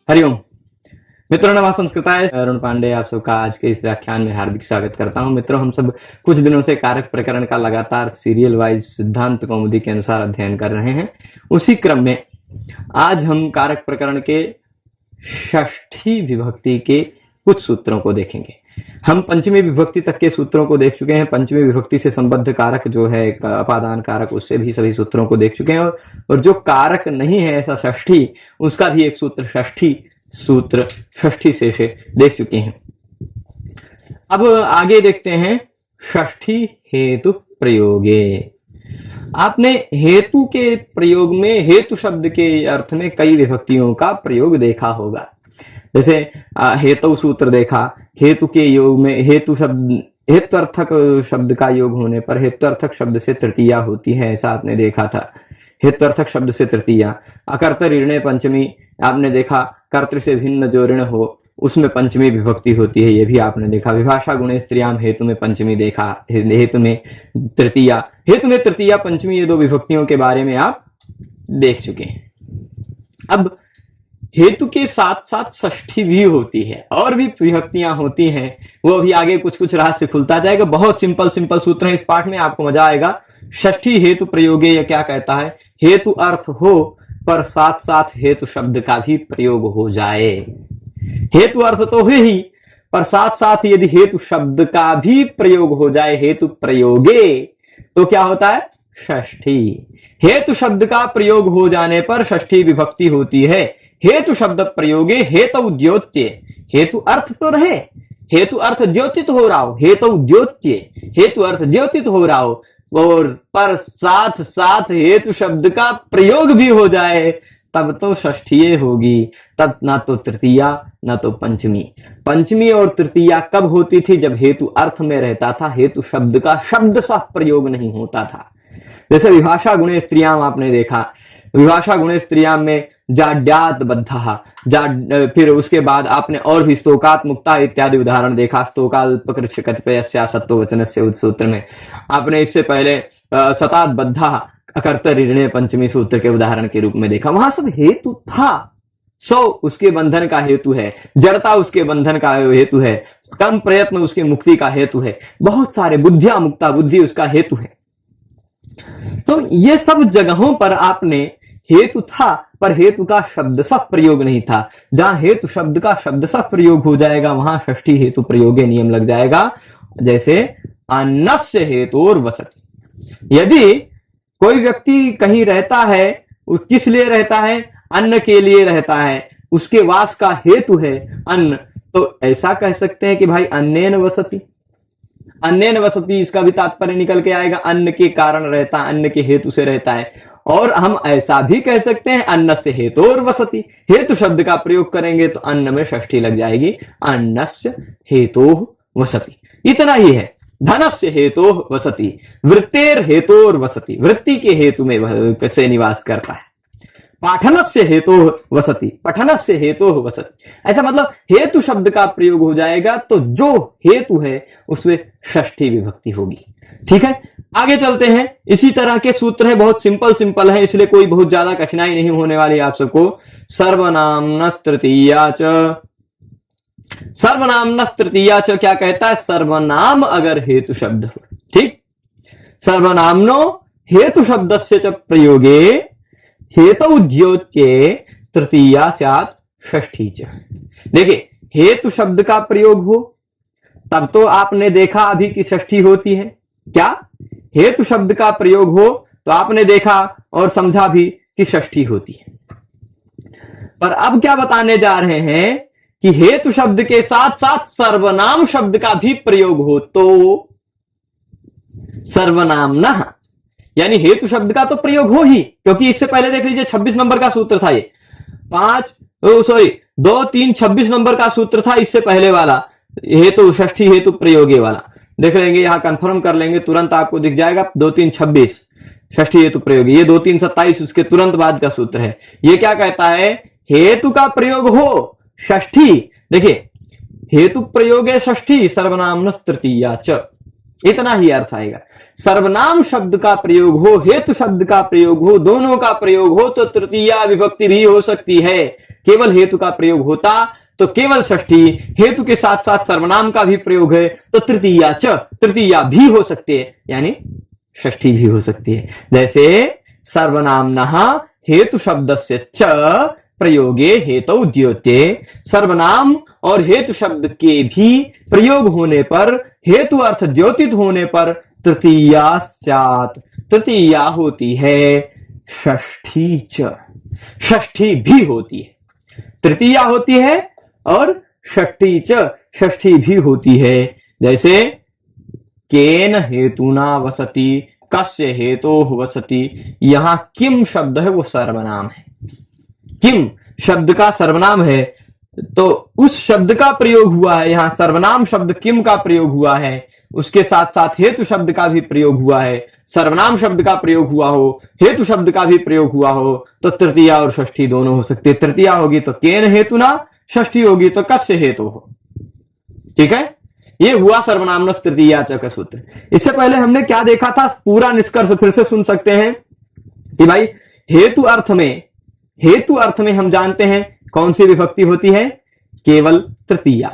हरिओम मित्रों, नमः संस्कृताय। अरुण पांडे आप सबका आज के इस व्याख्यान में हार्दिक स्वागत करता हूं। मित्रों, हम सब कुछ दिनों से कारक प्रकरण का लगातार सीरियल वाइज सिद्धांत कौमुदी के अनुसार अध्ययन कर रहे हैं। उसी क्रम में आज हम कारक प्रकरण के षष्ठी विभक्ति के कुछ सूत्रों को देखेंगे। हम पंचमी विभक्ति तक के सूत्रों को देख चुके हैं। पंचमी विभक्ति से संबद्ध कारक जो है अपादान कारक, उससे भी सभी सूत्रों को देख चुके हैं। और जो कारक नहीं है ऐसा षष्ठी, उसका भी एक सूत्र षष्ठी से देख चुके हैं। अब आगे देखते हैं षष्ठी हेतु प्रयोगे। आपने हेतु के प्रयोग में, हेतु शब्द के अर्थ में कई विभक्तियों का प्रयोग देखा होगा। जैसे हेतु सूत्र देखा, हेतु के योग में हेतु शब्द, हेत्वर्थक शब्द का योग होने पर हेत्वर्थक शब्द से तृतीया होती है, ऐसा आपने देखा था। हेत्वर्थक शब्द से तृतीया। अकर्तृ ऋणे पंचमी आपने देखा, कर्तृ से भिन्न जो ऋण हो उसमें पंचमी विभक्ति होती है, ये भी आपने देखा। विभाषा गुणे स्त्रियाम हेतु में पंचमी देखा, हेतु में तृतीया पंचमी, ये दो विभक्तियों के बारे में आप देख चुके हैं। अब हेतु के साथ साथ षष्ठी भी होती है, और भी विभक्तियां होती हैं, वो अभी आगे कुछ कुछ रहस्य खुलता जाएगा। बहुत सिंपल सूत्र है इस पाठ में, आपको मजा आएगा। षष्ठी हेतु प्रयोगे ये क्या कहता है? हेतु अर्थ हो पर साथ साथ हेतु शब्द का भी प्रयोग हो जाए। हेतु अर्थ तो है ही, पर साथ साथ यदि हेतु शब्द का भी प्रयोग हो जाए हेतु प्रयोगे, तो क्या होता है? षष्ठी। हेतु शब्द का प्रयोग हो जाने पर षष्ठी विभक्ति होती है। हेतु शब्द प्रयोगे हेतु द्योत्य, हेतु अर्थ तो रहे, हेतु अर्थ द्योतित हो रहा हो, हेतु द्योत्य, हेतु अर्थ द्योतित हो रहा हो, और पर साथ साथ हेतु शब्द का प्रयोग भी हो जाए, तब तो षष्ठीय होगी। तब ना तो तृतीया ना तो पंचमी। पंचमी और तृतीया कब होती थी? जब हेतु अर्थ में रहता था, हेतु शब्द का शब्द सा प्रयोग नहीं होता था। जैसे विभाषा गुणे स्त्रियाम आपने देखा, विभाषा गुणे स्त्रियाम में जाड्यात बद्धा, फिर उसके बाद आपने और भी स्तोकात मुक्ता इत्यादि उदाहरण देखा। स्तोकाल्पकृच्छ कतिपयस्या सत्तो वचनस्य उत सूत्र में आपने इससे पहले सतात बद्धा अकर्तृ ऋणे पंचमी सूत्र के उदाहरण के रूप में देखा। वहां सब हेतु था। सौ उसके बंधन का हेतु है, जड़ता उसके बंधन का हेतु है, कम प्रयत्न उसकी मुक्ति का हेतु है, बहुत सारे बुद्धिया मुक्ता बुद्धि उसका हेतु है। तो ये सब जगहों पर आपने हेतु था, पर हेतु का शब्द सा प्रयोग नहीं था। जहां हेतु शब्द का शब्द सा प्रयोग हो जाएगा वहां षष्ठी हेतु प्रयोगे नियम लग जाएगा। जैसे अन्नस्य हेतुर वसति। यदि कोई व्यक्ति कहीं रहता है, किस लिए रहता है? अन्न के लिए रहता है, उसके वास का हेतु है अन्न, तो ऐसा कह सकते हैं कि भाई अन्नेन वसति। अन्नेन वसति, इसका भी तात्पर्य निकल के आएगा अन्न के कारण रहता, अन्न के हेतु से रहता है। और हम ऐसा भी कह सकते हैं अन्नस्य हेतोर वसति। हेतु शब्द का प्रयोग करेंगे तो अन्न में षष्ठी लग जाएगी, अन्नस्य हेतोः वसति। इतना ही है। धनस्य हेतोः वसति, वृत्तेर हेतोर वसति, वृत्ति के हेतु में से निवास करता है। पाठनस्य हेतोः वसति, पठनस्य हेतोः वसति। ऐसा मतलब हेतु शब्द का प्रयोग हो जाएगा तो जो हेतु है उसमें षष्ठी विभक्ति होगी। ठीक है, आगे चलते हैं। इसी तरह के सूत्र है, बहुत सिंपल है, इसलिए कोई बहुत ज्यादा कठिनाई नहीं होने वाली आप सबको। सर्वनामनस् तृतीया च, सर्वनामनस् तृतीया च क्या कहता है? सर्वनाम अगर हेतु शब्द हो, ठीक, सर्वनामनो हेतु शब्दस्य च प्रयोगे हेतु द्योत्ये तृतीया स्यात् षष्ठी च। देखिए, हेतु शब्द का प्रयोग हो तब तो आपने देखा अभी कि षष्ठी होती है। क्या? हेतु शब्द का प्रयोग हो तो आपने देखा और समझा भी कि षष्ठी होती है। पर अब क्या बताने जा रहे हैं कि हेतु शब्द के साथ साथ सर्वनाम शब्द का भी प्रयोग हो तो सर्वनामनः, यानी हेतु शब्द का तो प्रयोग हो ही, क्योंकि इससे पहले देख लीजिए 26 नंबर का सूत्र था ये, 2 3 26 नंबर का सूत्र था इससे पहले वाला, हेतु षष्ठी हेतु प्रयोगे वाला। देख लेंगे, यहां कंफर्म कर लेंगे, तुरंत आपको दिख जाएगा 2 3 26 षष्ठी हेतु प्रयोगी। ये 2 3 27 उसके तुरंत बाद का सूत्र है। ये क्या कहता है? हेतु का प्रयोग हो षष्ठी। देखिए, हेतु प्रयोगे षष्ठी, सर्वनामनस् तृतीया च, इतना ही अर्थ आएगा। सर्वनाम शब्द का प्रयोग हो, हेतु शब्द का प्रयोग हो, दोनों का प्रयोग हो तो तृतीया विभक्ति भी हो सकती है। केवल हेतु का प्रयोग होता तो केवल षष्ठी, हेतु के साथ साथ सर्वनाम का भी प्रयोग है तो तृतीया च, तृतीया भी हो सकती है, यानी षष्ठी भी हो सकती है। जैसे सर्वनाम्नः हेतु शब्दस्य च प्रयोगे हेतौ द्योत्ये, सर्वनाम और हेतु शब्द के भी प्रयोग होने पर, हेतु अर्थ द्योतित होने पर तृतीया स्यात्, तृतीया होती है षष्ठी च, षष्ठी भी होती है। तृतीया होती है और षष्ठी च, षष्ठी भी होती है। जैसे केन हेतुना वसति, कस्य हेतोः वसति, यहां किम शब्द है वो सर्वनाम है, किम शब्द का सर्वनाम है, तो उस शब्द का प्रयोग हुआ है, यहां सर्वनाम शब्द किम का प्रयोग हुआ है, उसके साथ साथ हेतु शब्द का भी प्रयोग हुआ है, सर्वनाम शब्द का प्रयोग हुआ हो, हेतु शब्द का भी प्रयोग हुआ हो, तो तृतीया और षष्ठी दोनों हो सकती है। तृतीया होगी तो केन हेतुना, षष्ठी होगी तो कस्य हेतु हो। ठीक है, ये हुआ सर्वनाम तृतीया च का सूत्र। इससे पहले हमने क्या देखा था, पूरा निष्कर्ष फिर से सुन सकते हैं कि भाई हेतु अर्थ में हम जानते हैं कौन सी विभक्ति होती है, केवल तृतीया,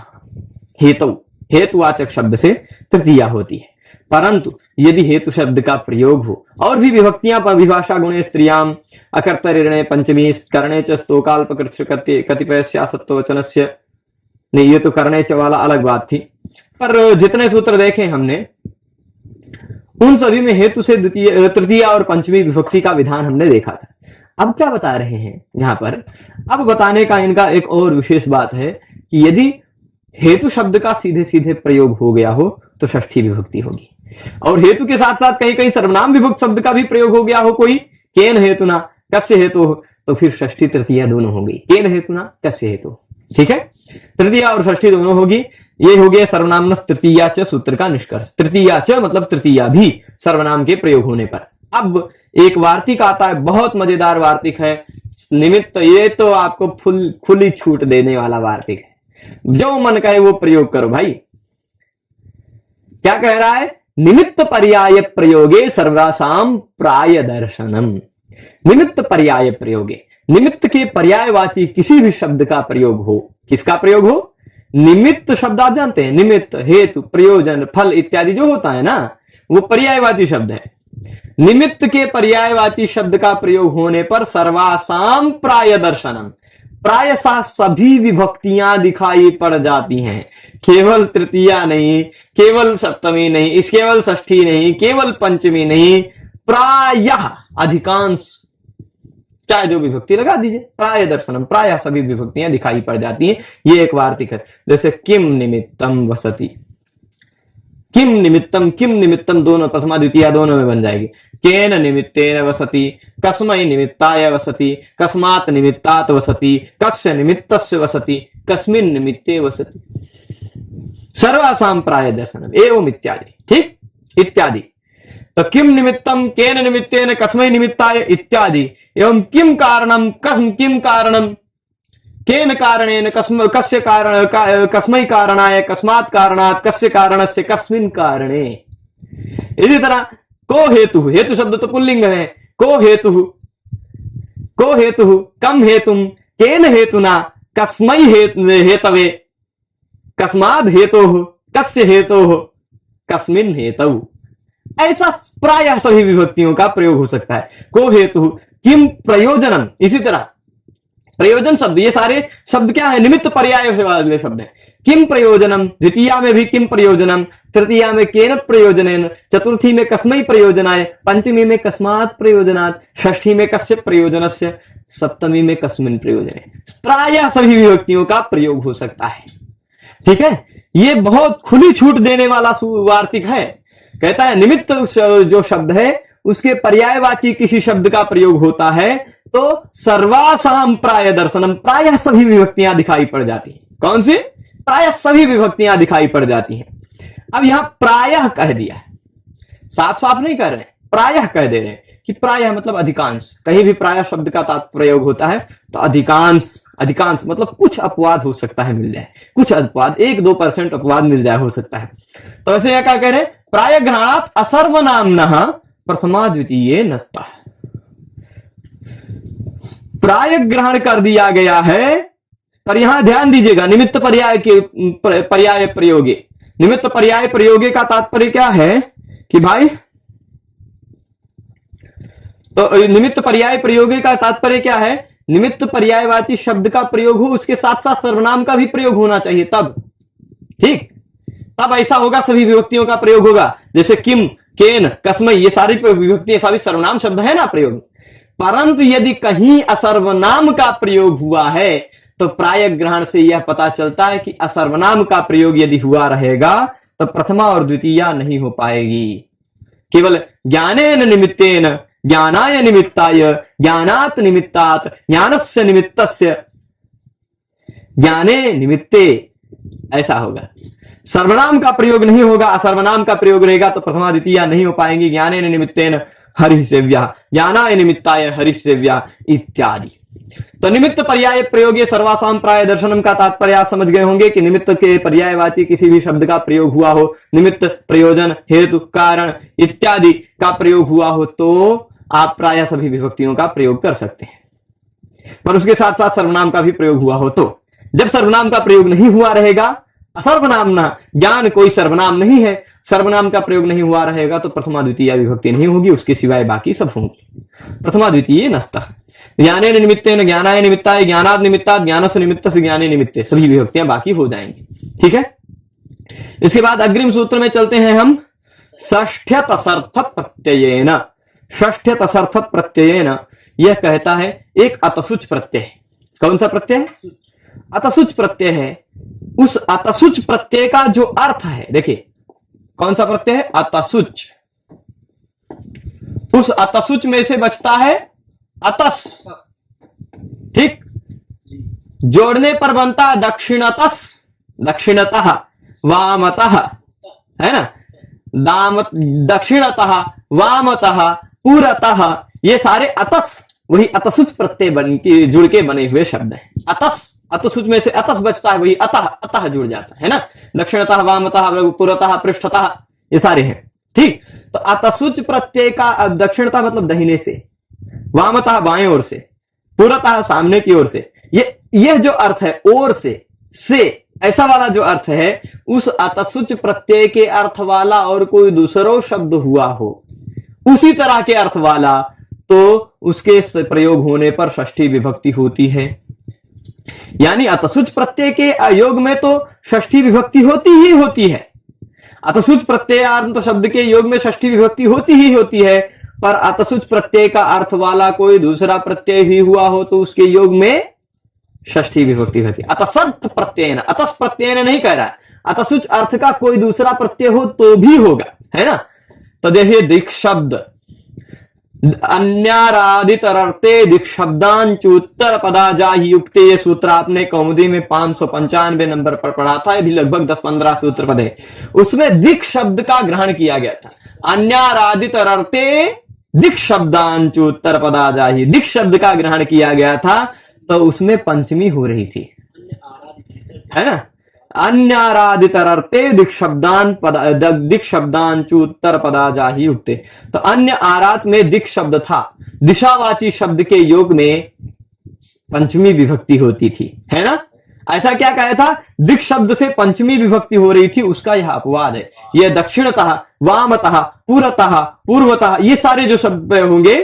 हेतुवाचक शब्द से तृतीया होती है। परंतु यदि हेतु शब्द का प्रयोग हो और भी विभक्तियां परिभाषा गुणे स्त्रियाम, अकर्तरिणे पंचमी, करणे च स्तोकाल्पकृत्य कतिपय सत्वचनस्य, नहीं ये तो करणे च वाला अलग बात थी, पर जितने सूत्र देखे हमने उन सभी में हेतु से द्वितीय, तृतीया और पंचमी विभक्ति का विधान हमने देखा था। अब क्या बता रहे हैं यहां पर, अब बताने का इनका एक और विशेष बात है कि यदि हेतु शब्द का सीधे सीधे प्रयोग हो गया हो तो षष्ठी विभक्ति होगी, और हेतु के साथ साथ कहीं कहीं सर्वनाम विभक्त शब्द का भी प्रयोग हो गया हो, कोई केन हेतुना कस्य हेतु, तो फिर षष्ठी तृतीया दोनों होगी, केन हेतुना कस्य हेतु। ठीक है, तृतीया और षष्ठी दोनों होगी। ये हो गया सर्वनाम तृतीया च सूत्र का निष्कर्ष। तृतीया च मतलब तृतीया भी सर्वनाम के प्रयोग होने पर। अब एक वार्तिक आता है, बहुत मजेदार वार्तिक है, निमित्त, ये तो आपको खुली छूट देने वाला वार्तिक है, जो मन कहे वो प्रयोग करो भाई। क्या कह रहा है, निमित्त पर्याय प्रयोगे सर्वासाम प्राय दर्शनम। निमित्त पर्याय प्रयोगे, निमित्त के पर्यायवाची किसी भी शब्द का प्रयोग हो, किसका प्रयोग हो, निमित्त शब्द आप जानते हैं, निमित्त, हेतु, प्रयोजन, फल इत्यादि जो होता है ना, वो पर्यायवाची शब्द है। निमित्त के पर्यायवाची शब्द का प्रयोग होने पर सर्वासाम प्राय दर्शनम, प्रायशः सभी विभक्तियां दिखाई पड़ जाती हैं, केवल तृतीया नहीं, केवल सप्तमी नहीं, केवल षष्ठी नहीं, केवल पंचमी नहीं, प्रायः अधिकांश, चाहे जो विभक्ति लगा दीजिए, प्राय दर्शनम, प्राय सभी विभक्तियां दिखाई पड़ जाती हैं। ये एक वार्तिक है। जैसे किम निमित्तम वसति, किम निमित्तम दोनों प्रथमा द्वितीया दोनों में बन जाएगी। केन निमित्तेन वसति, कस्मै निमित्ताय वसति, कस्मात् निमित्तात् वसति, कस्य निमित्तस्य वसति, कस्मिन् निमित्ते वसति, सर्वासाम प्राय दर्शनम एवं इत्यादि। ठीक, इत्यादि। तो किम निमित्तम, केन निमित्तेन, कस्मै निमित्ताय इत्यादि, एवं किम कारणम, किम कारणम, केन कारणेन, कस्य कारण, कस्मै कारणाय, कस्मात् कारणात्, कस्य कारणस्य, कस्मिन् कारणे। इसी तरह को हेतु, हेतु शब्द तो पुल्लिंग है, को हेतु, कम हेतुम, केन हेतुना, कस्मै हेतवे, कस्माद् हेतोः, कस्य हेतोः, कस्मिन् हेतौ। ऐसा प्रायः सभी विभक्तियों का प्रयोग हो सकता है। को हेतु, किम प्रयोजनम, इसी तरह प्रयोजन शब्द, ये सारे शब्द क्या है, निमित्त पर्याय से वाले शब्द है। किम प्रयोजनम, द्वितीया में भी किम प्रयोजनम, तृतीया में केन प्रयोजनेन, चतुर्थी में कस्मै प्रयोजनाय, पंचमी में कस्मात् प्रयोजनात्, षष्ठी में कस्य प्रयोजनस्य, सप्तमी में कस्मिन् प्रयोजने। प्रायः सभी विभक्तियों का प्रयोग हो सकता है। ठीक है, ये बहुत खुली छूट देने वाला वार्तिक है। कहता है निमित्त जो शब्द है उसके पर्यायवाची किसी शब्द का प्रयोग होता है तो सर्वासाम प्राय दर्शनम, प्रायः सभी विभक्तियां दिखाई पड़ जाती हैं। कौन सी, प्रायः सभी विभक्तियां दिखाई पड़ जाती हैं। अब यहां प्रायः कह दिया, साफ साफ नहीं कह रहे, प्रायः कह दे रहे हैं कि प्रायः मतलब अधिकांश। कहीं भी प्रायः शब्द का प्रयोग होता है तो अधिकांश, अधिकांश मतलब कुछ अपवाद हो सकता है, मिल जाए कुछ अपवाद, 1-2% अपवाद मिल जाए, हो सकता है। तो ऐसे क्या कह रहे हैं, प्राय ग्रहणात् असर्वनाम्नः प्रथमा द्वितीये नस्तः। प्राय ग्रहण कर दिया गया है। पर यहां ध्यान दीजिएगा, निमित्त पर्याय के पर्याय प्रयोगे, निमित्त पर्याय प्रयोगे का तात्पर्य क्या है कि भाई, तो निमित्त पर्याय प्रयोगे का तात्पर्य क्या है, निमित्त पर्यायवाची शब्द का प्रयोग हो, उसके साथ साथ सर्वनाम का भी प्रयोग होना चाहिए, तब ठीक, तब ऐसा होगा, सभी विभक्तियों का प्रयोग होगा। जैसे किम, केन, कस्मई, ये सारी विभक्ति सभी सर्वनाम शब्द है ना प्रयोग। परंतु यदि कहीं असर्वनाम का प्रयोग हुआ है तो प्राय ग्रहण से यह पता चलता है कि असर्वनाम का प्रयोग यदि हुआ रहेगा तो प्रथमा और द्वितीया नहीं हो पाएगी। केवल ज्ञानेन निमित्तेन, ज्ञानाय निमित्ताय, ज्ञानात् निमित्तात्, ज्ञानस्य निमित्तस्य, ज्ञाने निमित्ते, ऐसा होगा। सर्वनाम का प्रयोग नहीं होगा, असर्वनाम का प्रयोग रहेगा तो प्रथमा द्वितीया नहीं हो पाएंगी। ज्ञानेन निमित्तेन हरिसेव्या, ज्ञानाय निमित्ताय हरिसेव्या इत्यादि। तो निमित्त पर्याय प्रयोगे सर्वासाम प्राय दर्शनम का तात्पर्य आप समझ गए होंगे कि निमित्त के पर्यायवाची किसी भी शब्द का प्रयोग हुआ हो, निमित्त, प्रयोजन, हेतु, कारण इत्यादि का प्रयोग हुआ हो तो आप प्राय सभी विभक्तियों का प्रयोग कर सकते हैं। पर उसके साथ साथ सर्वनाम का भी प्रयोग हुआ हो तो, जब सर्वनाम का प्रयोग नहीं हुआ रहेगा, असर्वनाम ना, ज्ञान कोई सर्वनाम नहीं है, सर्वनाम का प्रयोग नहीं हुआ रहेगा तो प्रथमा द्वितीय विभक्ति नहीं होगी, उसके सिवाय बाकी सब होंगी। प्रथमा द्वितीय नस्तः। ज्ञाने निमित्तेन, ज्ञानाय निमित्ताय, ज्ञानात् निमित्तात्, ज्ञानस्य निमित्तस्य, ज्ञाने निमित्ते, सभी विभक्तियां बाकी हो जाएंगी। ठीक है, इसके बाद अग्रिम सूत्र में चलते हैं हम। षष्ठ्यतसर्थ प्रत्ययेन, षष्ठ्यतसर्थ प्रत्ययेन, यह कहता है एक अतसुच प्रत्यय। कौन सा प्रत्यय है? अतसुच प्रत्यय है। उस अतसुच प्रत्यय का जो अर्थ है, देखिए कौन सा प्रत्यय है? अतसुच। उस अतसुच में से बचता है अतस, ठीक, जोड़ने पर बनता है दक्षिणतस, दक्षिणतः, वामतः, है ना, दामत, दक्षिणतः, वामतः, पूरतः, ये सारे अतस, वही अतसुच प्रत्यय बन के जुड़ के बने हुए शब्द हैं। अतस, अतसुच में से अतस बचता है, वही अतः, अतः जुड़ जाता है ना, दक्षिणतः, वामतः, पुरतः, पृष्ठतः, ये सारे हैं। ठीक, तो अतसुच प्रत्यय का दक्षिणतः मतलब दाहिने से, वामतः बाएं ओर से, पुरतः सामने की ओर से, यह जो अर्थ है ओर से ऐसा वाला जो अर्थ है, उस अतसुच प्रत्यय के अर्थ वाला और कोई दूसरा शब्द हुआ हो उसी तरह के अर्थ वाला, तो उसके प्रयोग होने पर षष्ठी विभक्ति होती है। यानी अतसुच प्रत्यय के योग में तो षष्ठी विभक्ति होती ही होती है। अतसुच प्रत्ययार्थ शब्द के योग में षष्ठी विभक्ति होती ही होती है, पर अतसुच प्रत्यय का अर्थ वाला कोई दूसरा प्रत्यय भी हुआ हो तो उसके योग में षष्ठी विभक्ति होती है। अतसर्थ प्रत्यय, अतस प्रत्यय नहीं कह रहा है, अतसुच अर्थ का कोई दूसरा प्रत्यय हो तो भी होगा, है ना। तो देखिए दिक् शब्द, अन्यारादितरर्थे दिक् शब्दांचुत्तर पदाजाहि युक्ते, ये सूत्र आपने कौमुदी में 595 नंबर पर पढ़ा था, ये भी लगभग 10-15 सूत्र पद है। उसमें दिक् शब्द का ग्रहण किया गया था। अन्यारादितरर्थे दिक् शब्दांचुत्तर पदाजाहि, दिक् शब्द का ग्रहण किया गया था, तो उसमें पंचमी हो रही थी, है ना। अन्यारादितरर्थे दिक् शब्दांचुत्तर पदाजाहि युक्ते, तो अन्य आरात में दिक् शब्द था, दिशावाची शब्द के योग में पंचमी विभक्ति होती थी, है ना। ऐसा क्या कहा था? दिक् शब्द से पंचमी विभक्ति हो रही थी, उसका यह अपवाद है। यह दक्षिणतः, वामतः, पुरतः, पूर्वतः, ये सारे जो शब्द होंगे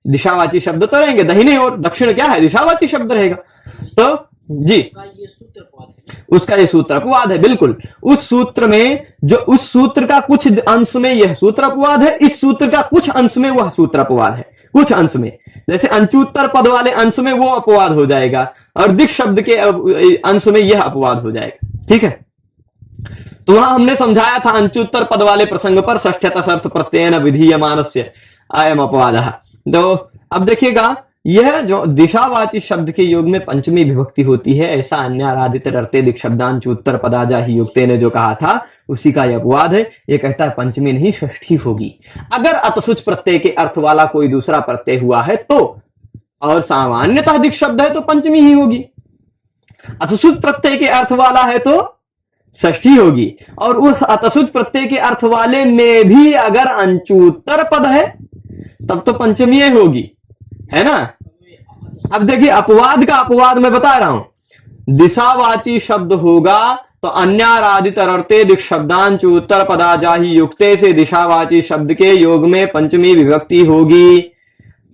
दिशावाची शब्द तो रहेंगे, दाहिने और दक्षिण क्या है? दिशावाची शब्द रहेगा। तो जी, उसका ये सूत्र अपवाद है, बिल्कुल। उस सूत्र में जो, उस सूत्र का कुछ अंश में यह सूत्र अपवाद है, इस सूत्र का कुछ अंश में वह सूत्र अपवाद है। कुछ अंश में, जैसे अंचुत्तर पद वाले अंश में वो अपवाद हो जाएगा और दिक् शब्द के अंश में यह अपवाद हो जाएगा। ठीक है, तो वहां हमने समझाया था अंचुत्तर पद वाले प्रसंग पर षष्ठ्यतसर्थ प्रत्ययेन विधीयमानस्य अयम अपवादः। तो अब देखिएगा, यह जो दिशावाची शब्द के योग में पंचमी विभक्ति होती है, ऐसा अन्यारादितरर्थे दिक् शब्दांचुत्तर पदाजाहि युक्ते ने जो कहा था, उसी का यह अपवाद है। ये कहता है पंचमी नहीं षष्ठी होगी। अगर अतसुच प्रत्यय के अर्थ वाला कोई दूसरा प्रत्यय हुआ है तो, और सामान्यतः दिक् शब्द है तो पंचमी ही होगी। अतसुच प्रत्यय के अर्थ वाला है तो षष्ठी होगी, और उस अतसुच प्रत्यय के अर्थ वाले में भी अगर अंचुत्तर पद है तब तो पंचमी होगी, है ना। अब देखिए अपवाद का अपवाद मैं बता रहा हूं। दिशावाची शब्द होगा तो अन्यारादित अर्थे दिक् शब्दांच उत्तर पदा जाहि युक्ते से दिशावाची शब्द के योग में पंचमी विभक्ति होगी।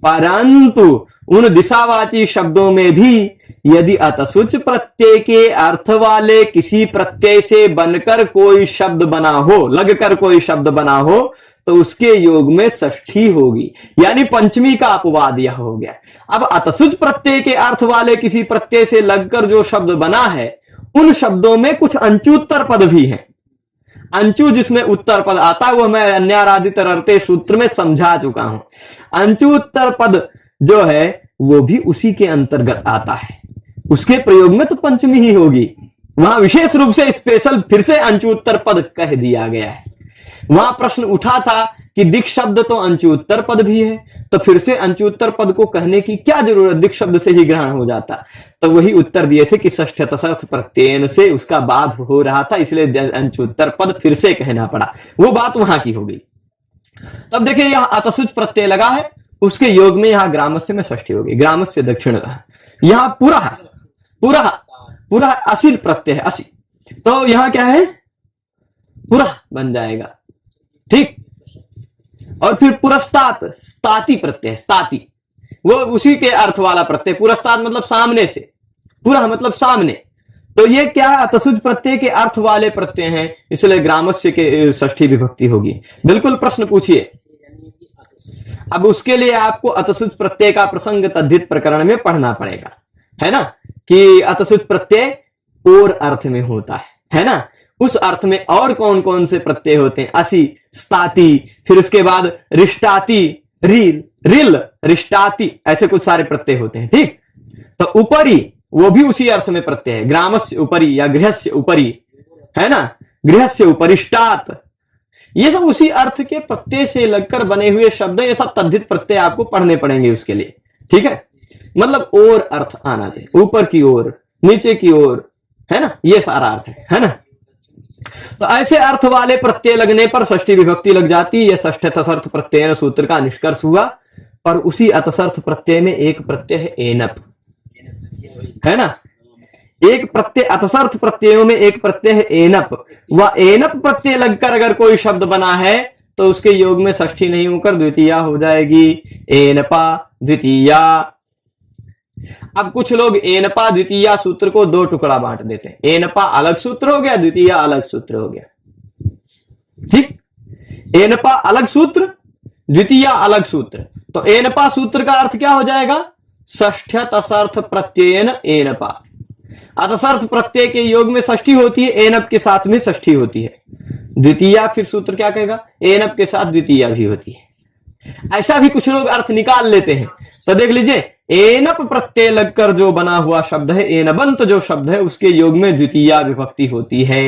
परंतु उन दिशावाची शब्दों में भी यदि अतसुच प्रत्यय के अर्थ वाले किसी प्रत्यय से बनकर कोई शब्द बना हो, लगकर कोई शब्द बना हो, तो उसके योग में षष्ठी होगी, यानी पंचमी का अपवाद यह हो गया। अब अतसुच प्रत्यय के अर्थ वाले किसी प्रत्यय से लगकर जो शब्द बना है, उन शब्दों में कुछ अंचुत्तर पद भी हैं। अंचु जिसमें उत्तर पद आता है वो मैं अन्यारादित अर्थे सूत्र में समझा चुका हूं। अंचु उत्तर पद जो है वो भी उसी के अंतर्गत आता है, उसके प्रयोग में तो पंचमी ही होगी। वहां विशेष रूप से स्पेशल फिर से अंचु उत्तर पद कह दिया गया है। वहां प्रश्न उठा था कि दिक् शब्द तो अंचु उत्तर पद भी है, तो फिर से अंचु उत्तर पद को कहने की क्या जरूरत, दिक् शब्द से ही ग्रहण हो जाता। तो वही उत्तर दिए थे कि षष्ठ तसर्थ प्रत्ययन से उसका बाध हो रहा था, इसलिए अंचु उत्तर पद फिर से कहना पड़ा। वो बात वहां की हो गई। तब देखिए यहां अतसुच प्रत्यय लगा है, उसके योग में यहां ग्रामस्य में षष्ठी होगी। ग्रामस्य दक्षिण, यहां पूरा पूरा पूरा असील प्रत्यय है, असी, तो यहां क्या है, पूरा बन जाएगा। ठीक, और फिर पुरस्तात, स्ताति प्रत्यय, स्ताति वो उसी के अर्थ वाला प्रत्यय। पुरस्तात मतलब सामने से, पूरा मतलब सामने। तो ये क्या है, अतसुच प्रत्यय के अर्थ वाले प्रत्यय हैं, इसलिए ग्रामस्य के षष्ठी विभक्ति होगी। बिल्कुल प्रश्न पूछिए। अब उसके लिए आपको अतसुच प्रत्यय का प्रसंग तद्धित प्रकरण में पढ़ना पड़ेगा, है ना, कि अतसुच प्रत्यय और अर्थ में होता है ना। उस अर्थ में और कौन कौन से प्रत्यय होते हैं, असी, स्ताति, फिर उसके बाद रिष्टाति, रील, रिल, रिष्टाति, ऐसे कुछ सारे प्रत्यय होते हैं। ठीक, तो उपरी वो भी उसी अर्थ में प्रत्यय है, ग्रामस्य उपरी या गृहस्य उपरी, है ना, गृहस्य उपरिष्टात, ये सब उसी अर्थ के प्रत्यय से लगकर बने हुए शब्द, ये सब तद्धित प्रत्यय आपको पढ़ने पड़ेंगे उसके लिए। ठीक है, मतलब और अर्थ आना चाहिए, ऊपर की ओर, नीचे की ओर, है ना, ये सारा अर्थ है ना। तो ऐसे अर्थ वाले प्रत्यय लगने पर षष्ठी विभक्ति लग जाती है। षष्ठ तसर्थ प्रत्यय सूत्र का निष्कर्ष हुआ। पर उसी अतसर्थ प्रत्यय में एक प्रत्यय है एनप, है ना, एक प्रत्यय, अतसर्थ प्रत्ययों में एक प्रत्यय है एनप। वह एनप प्रत्यय लगकर अगर कोई शब्द बना है तो उसके योग में षष्ठी नहीं होकर द्वितीया हो जाएगी, एनपा द्वितीया। अब कुछ लोग एनपा द्वितीया सूत्र को दो टुकड़ा बांट देते हैं, एनपा अलग सूत्र हो गया, द्वितीया अलग सूत्र हो गया। ठीक, एनपा अलग सूत्र, द्वितीया अलग सूत्र। तो एनपा सूत्र का अर्थ क्या हो जाएगा, षष्ठ तसर्थ प्रत्ययन एनपा। अतसर्थ प्रत्यय के योग में षष्ठी होती है, एनप के साथ में षष्ठी होती है। द्वितीया फिर सूत्र क्या कहेगा, एनप के साथ द्वितीया भी होती है। ऐसा भी कुछ लोग अर्थ निकाल लेते हैं। तो देख लीजिए, एनप प्रत्यय लगकर जो बना हुआ शब्द है, एनबंत जो शब्द है, उसके योग में द्वितीया विभक्ति होती है।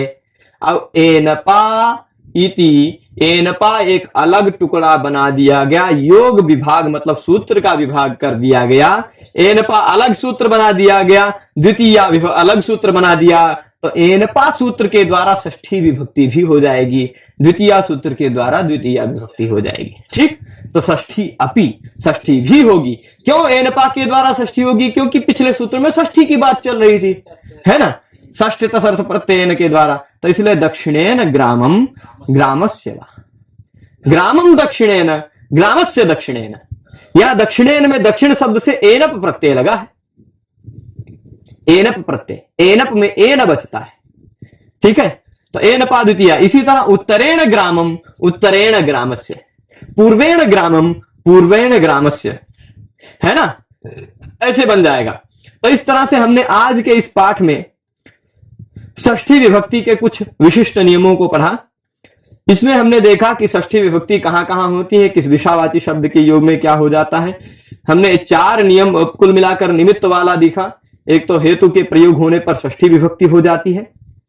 अब एनपा इति, एनपा एक अलग टुकड़ा बना दिया गया, योग विभाग मतलब सूत्र का विभाग कर दिया गया। एनपा अलग सूत्र बना दिया गया, द्वितीया अलग सूत्र बना दिया, तो एनपा सूत्र के द्वारा षष्ठी विभक्ति भी हो जाएगी, द्वितीया सूत्र के द्वारा द्वितीया विभक्ति हो जाएगी। ठीक, तो षष्ठी अपि, षष्ठी भी होगी। क्यों एनपा के द्वारा षष्ठी होगी, क्योंकि पिछले सूत्र में षष्ठी की बात चल रही थी, है ना, षष्ठ तसर्थ प्रत्ययन के द्वारा। तो इसलिए दक्षिणेन ग्रामम, ग्रामस्य, ग्रामम दक्षिणेन, ग्रामस्य दक्षिणेन। यहां दक्षिणेन में दक्षिण शब्द से एनप प्रत्यय लगा है, एनप प्रत्यय, एनप में एन बचता है। ठीक है, तो एनपा द्वितीया। इसी तरह उत्तरेण ग्रामम, उत्तरेण ग्रामस्य, पूर्वेण ग्रामम, पूर्वेण ग्रामस्य, है ना, ऐसे बन जाएगा। तो इस तरह से हमने आज के इस पाठ में षष्ठी विभक्ति के कुछ विशिष्ट नियमों को पढ़ा। इसमें हमने देखा कि षष्ठी विभक्ति कहां कहां होती है, किस दिशावाची शब्द के योग में क्या हो जाता है। हमने 4 नियम कुल मिलाकर निमित्त वाला देखा। एक तो हेतु के प्रयोग होने पर षष्ठी विभक्ति हो जाती है,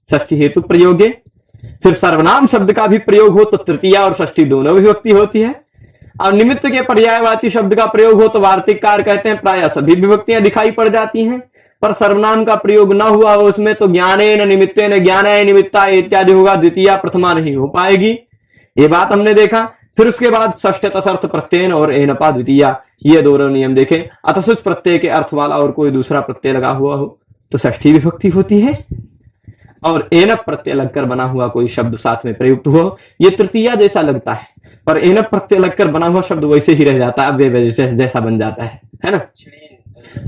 षष्ठी हेतु प्रयोगे। फिर सर्वनाम शब्द का भी प्रयोग हो तो तृतीया और षष्ठी दोनों विभक्ति होती है। और निमित्त के पर्यायवाची शब्द का प्रयोग हो तो वार्तिककार कहते हैं प्रायः सभी विभक्तियां दिखाई पड़ जाती हैं। पर सर्वनाम का प्रयोग ना हुआ हो उसमें तो ज्ञानेन निमित्तेन, ज्ञानाय निमित्ता इत्यादि होगा, द्वितीया प्रथमा नहीं हो पाएगी। ये बात हमने देखा। फिर उसके बाद षष्ठ तसर्थ प्रत्ययन और एनपा द्वितीया, ये दोनों नियम देखें। अतसुच प्रत्यय के अर्थ वाला और कोई दूसरा प्रत्यय लगा हुआ हो तो षष्ठी विभक्ति होती है, और एनप प्रत्यय लगकर बना हुआ कोई शब्द साथ में प्रयुक्त हो, ये तृतीया जैसा लगता है, पर एनप प्रत्यय लगकर बना हुआ शब्द वैसे ही रह जाता है, अव्यय जैसा बन जाता है ना।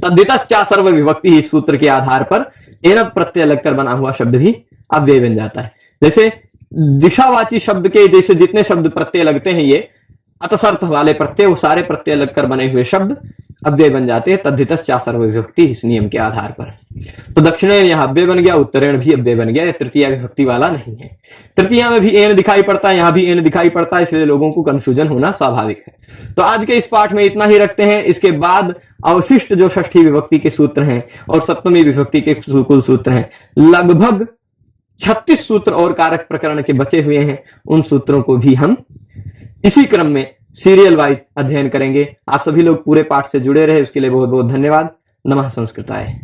तद्धितश्च सर्व विभक्ति, इस सूत्र के आधार पर एनप प्रत्यय लगकर बना हुआ शब्द भी अव्यय बन जाता है। जैसे दिशावाची शब्द के जैसे जितने शब्द प्रत्यय लगते हैं ये अतसर्थ वाले प्रत्यय, वो सारे प्रत्यय लगकर बने हुए शब्द अव्यय बन जाते हैं तद्धितश्च सर्व विभक्ति, इस नियम के आधार पर। तो दक्षिणेन यहां अव्यय बन गया, उत्तरेण भी अव्यय बन गया, तृतीया विभक्ति वाला नहीं है। तृतीया में भी एन दिखाई पड़ता है, यहां भी एन दिखाई पड़ता है, इसलिए लोगों को कंफ्यूजन होना स्वाभाविक है। तो आज के इस पाठ में इतना ही रखते हैं। इसके बाद अवशिष्ट जो षष्ठी विभक्ति के सूत्र हैं और सप्तमी विभक्ति के कुल सूत्र हैं, लगभग 36 सूत्र और कारक प्रकरण के बचे हुए हैं, उन सूत्रों को भी हम इसी क्रम में सीरियल वाइज अध्ययन करेंगे। आप सभी लोग पूरे पाठ से जुड़े रहे, उसके लिए बहुत बहुत धन्यवाद। नमः संस्कृताय।